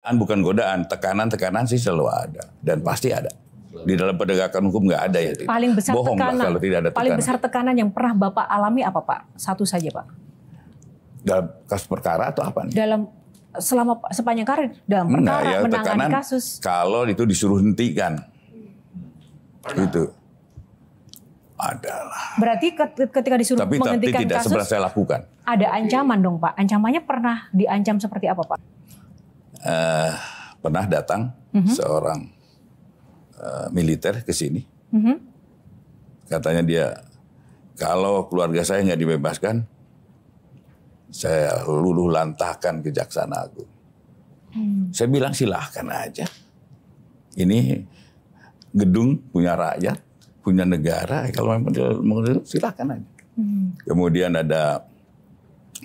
Bukan godaan, tekanan sih selalu ada dan pasti ada. Di dalam penegakan hukum nggak ada ya. Paling besar bohong tekanan. kalau tidak ada tekanan. Paling besar tekanan yang pernah Bapak alami apa Pak? Satu saja Pak. Dalam kasus perkara atau apa nih? Selama sepanjang karir dalam perkara ya, menangani kasus. Kalau itu disuruh hentikan, itu adalah. Berarti ketika disuruh menghentikan tapi tidak kasus, seberapa saya lakukan. Ada ancaman dong Pak. Ancamannya pernah diancam seperti apa Pak? Pernah datang seorang militer ke sini. Katanya dia, kalau keluarga saya nggak dibebaskan, saya luluh lantahkan Kejaksaan Agung. Saya bilang silahkan aja. Ini gedung punya rakyat, punya negara. Kalau memang silahkan aja. Kemudian ada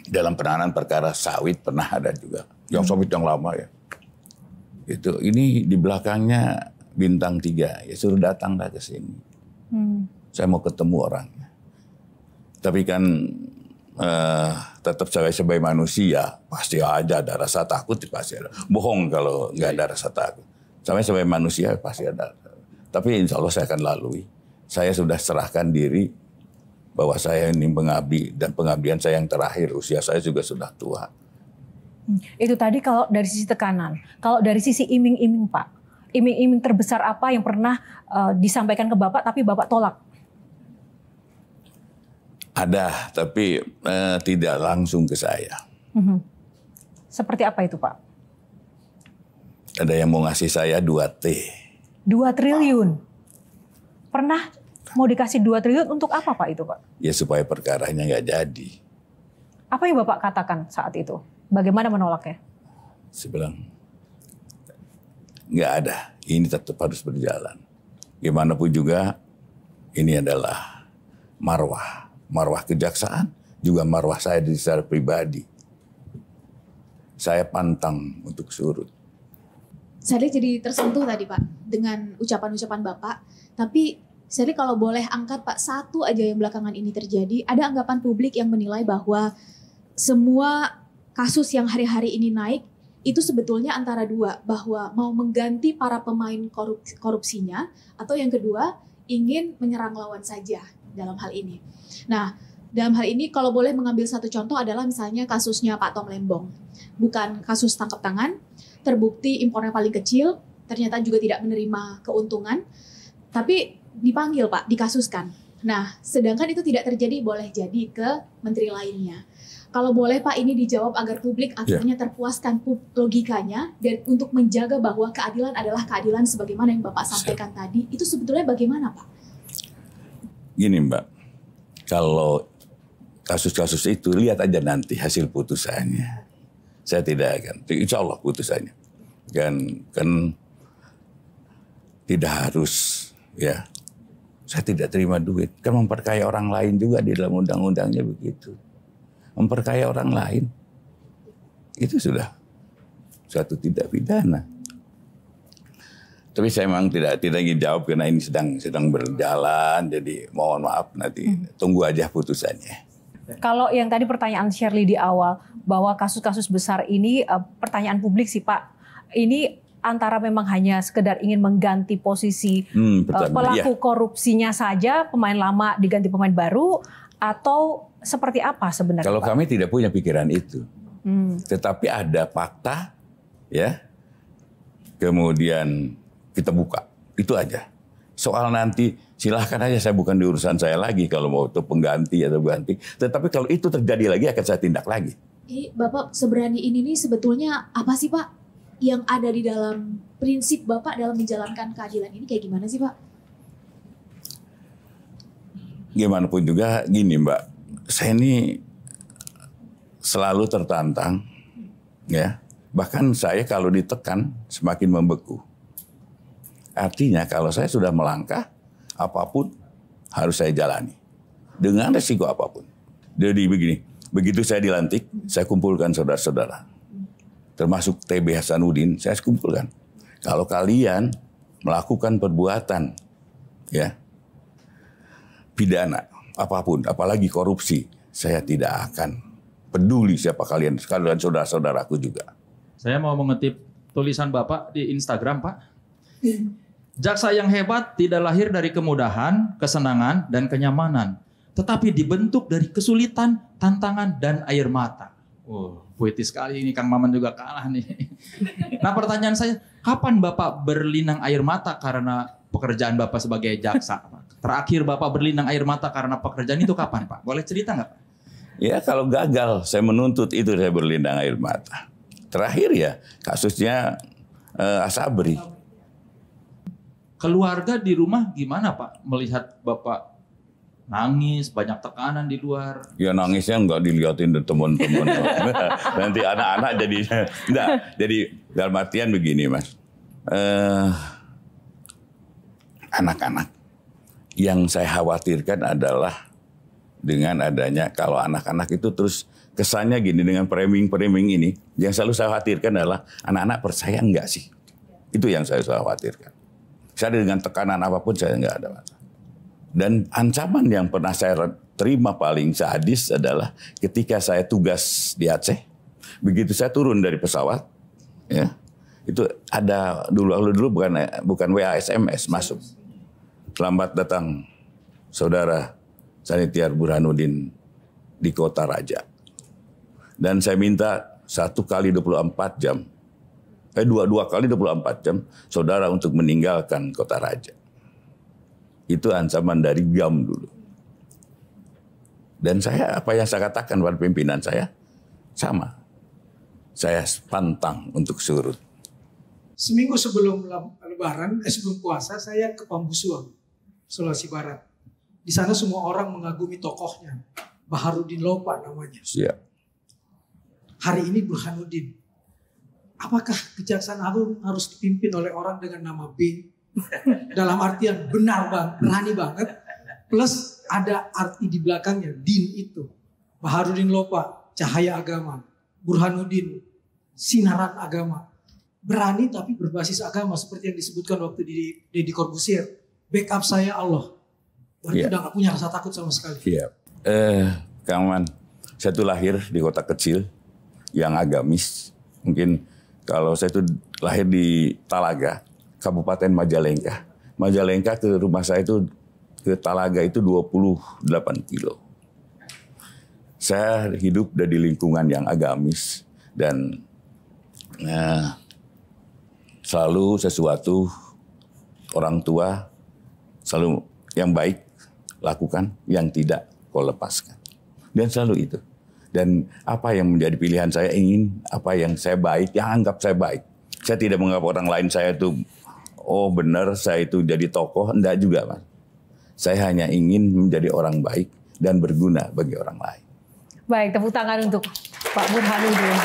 dalam penanganan perkara sawit pernah ada juga. Yang sawit yang lama ya. Ini di belakangnya bintang 3. Ya suruh datanglah ke sini. Saya mau ketemu orangnya. Tapi kan tetap saya sebagai manusia pasti aja ada rasa takut, pasti ada. Bohong kalau nggak ada rasa takut. Saya sebagai manusia pasti ada. Tapi insya Allah saya akan lalui. Saya sudah serahkan diri bahwa saya ini pengabdi dan pengabdian saya yang terakhir. Usia saya juga sudah tua. Itu tadi kalau dari sisi tekanan. Kalau dari sisi iming-iming Pak, iming-iming terbesar apa yang pernah disampaikan ke Bapak tapi Bapak tolak? Ada, tapi tidak langsung ke saya. Seperti apa itu Pak? Ada yang mau ngasih saya 2T. 2 triliun? Pernah mau dikasih 2 triliun untuk apa Pak itu Pak? Ya supaya perkaranya nggak jadi. Apa yang Bapak katakan saat itu? Bagaimana menolaknya? Saya bilang, nggak ada. Ini tetap harus berjalan. Gimana pun juga, ini adalah marwah. Marwah kejaksaan, juga marwah saya secara pribadi. Saya pantang untuk surut. Saya jadi tersentuh tadi Pak, dengan ucapan-ucapan Bapak. Tapi saya kalau boleh angkat Pak, satu aja yang belakangan ini terjadi. Ada anggapan publik yang menilai bahwa semua kasus yang hari-hari ini naik itu sebetulnya antara dua, bahwa mau mengganti para pemain korupsinya, atau yang kedua ingin menyerang lawan saja dalam hal ini. Nah, dalam hal ini kalau boleh mengambil satu contoh adalah misalnya kasusnya Pak Tom Lembong. Bukan kasus tangkap tangan, terbukti impornya paling kecil, ternyata juga tidak menerima keuntungan, tapi dipanggil Pak, dikasuskan. Nah, sedangkan itu tidak terjadi, boleh jadi ke menteri lainnya. Kalau boleh Pak, ini dijawab agar publik akhirnya terpuaskan logikanya, dan untuk menjaga bahwa keadilan adalah keadilan sebagaimana yang Bapak sampaikan tadi, itu sebetulnya bagaimana Pak? Gini Mbak, kalau kasus-kasus itu lihat aja nanti hasil putusannya. Saya tidak akan, insya Allah putusannya. Kan tidak harus ya. Saya tidak terima duit, kan memperkaya orang lain juga di dalam undang-undangnya begitu. Memperkaya orang lain, itu sudah suatu tindak pidana. Tapi saya memang tidak ingin jawab karena ini sedang berjalan, jadi mohon maaf nanti tunggu aja putusannya. Kalau yang tadi pertanyaan Shirley di awal bahwa kasus-kasus besar ini pertanyaan publik sih Pak, ini antara memang hanya sekedar ingin mengganti posisi pelaku korupsinya saja, pemain lama diganti pemain baru, atau seperti apa sebenarnya? Kalau Pak? kami tidak punya pikiran itu, tetapi ada fakta, ya, kemudian kita buka, itu aja. Soal nanti silahkan aja, saya bukan di urusan saya lagi kalau mau itu pengganti atau ganti. Tetapi kalau itu terjadi lagi akan saya tindak lagi. Bapak seberani ini nih sebetulnya apa sih Pak yang ada di dalam prinsip Bapak dalam menjalankan keadilan ini kayak gimana sih Pak? Gimana pun juga gini Mbak, saya ini selalu tertantang, ya. Bahkan saya kalau ditekan semakin membeku. Artinya kalau saya sudah melangkah, apapun harus saya jalani dengan resiko apapun. Jadi begini, begitu saya dilantik, saya kumpulkan saudara-saudara, termasuk TB Hasanuddin, saya kumpulkan. Kalau kalian melakukan perbuatan, ya, pidana apapun, apalagi korupsi, saya tidak akan peduli siapa kalian saudara-saudaraku juga. Saya mau mengutip tulisan Bapak di Instagram, Pak. Jaksa yang hebat tidak lahir dari kemudahan, kesenangan, dan kenyamanan, tetapi dibentuk dari kesulitan, tantangan, dan air mata. Puitis sekali ini, Kang Maman juga kalah nih. Nah, pertanyaan saya, kapan Bapak berlinang air mata karena pekerjaan Bapak sebagai jaksa? Terakhir Bapak berlinang air mata karena pekerjaan itu kapan, Pak? Boleh cerita nggak, Pak? Ya, kalau gagal saya menuntut itu saya berlinang air mata. Terakhir ya kasusnya Asabri. Keluarga di rumah gimana, Pak? Melihat Bapak nangis, banyak tekanan di luar. Ya nangsnya nggak dilihatin teman-teman. Nanti anak-anak jadi enggak. Jadi dalam artian begini, Mas. Anak-anak yang saya khawatirkan adalah dengan adanya kalau anak-anak itu terus kesannya gini dengan framing ini, yang selalu saya khawatirkan adalah anak-anak percaya enggak sih? Itu yang saya khawatirkan. Saya dengan tekanan apapun saya enggak ada masalah. Dan ancaman yang pernah saya terima paling sadis adalah ketika saya tugas di Aceh, begitu saya turun dari pesawat, ya itu ada dulu bukan WA SMS masuk. Selamat datang saudara Sanitiar Burhanuddin di Kota Raja. Dan saya minta 1 kali 24 jam, dua kali 24 jam, saudara untuk meninggalkan Kota Raja. Itu ancaman dari GAM dulu. Dan saya, apa yang saya katakan pada pimpinan saya, sama. Saya pantang untuk surut. Seminggu sebelum Lebaran, sebelum puasa, saya ke Pambusuang, Sulawesi Barat. Di sana semua orang mengagumi tokohnya, Baharudin Lopa namanya. Siap. Hari ini Burhanuddin. Apakah Kejaksaan Agung harus dipimpin oleh orang dengan nama B? Dalam artian benar banget, berani banget. Plus ada arti di belakangnya, din itu. Baharudin Lopa, cahaya agama. Burhanuddin, sinaran agama. Berani tapi berbasis agama seperti yang disebutkan waktu di Deddy Corbuzier. Backup saya Allah. Berarti udah gak punya rasa takut sama sekali. Siap. Kang Man, saya tuh lahir di kota kecil yang agamis. Mungkin kalau saya tuh lahir di Talaga, Kabupaten Majalengka. Majalengka ke rumah saya itu ke Talaga itu 28 kilo. Saya hidup di lingkungan yang agamis dan selalu sesuatu orang tua selalu yang baik lakukan, yang tidak kau lepaskan. Dan selalu itu. Dan apa yang menjadi pilihan saya ingin, apa yang saya baik, yang anggap saya baik. Saya tidak menganggap orang lain saya itu, oh benar saya itu jadi tokoh, enggak juga Mas. Saya hanya ingin menjadi orang baik dan berguna bagi orang lain. Baik, tepuk tangan untuk Pak Burhanuddin.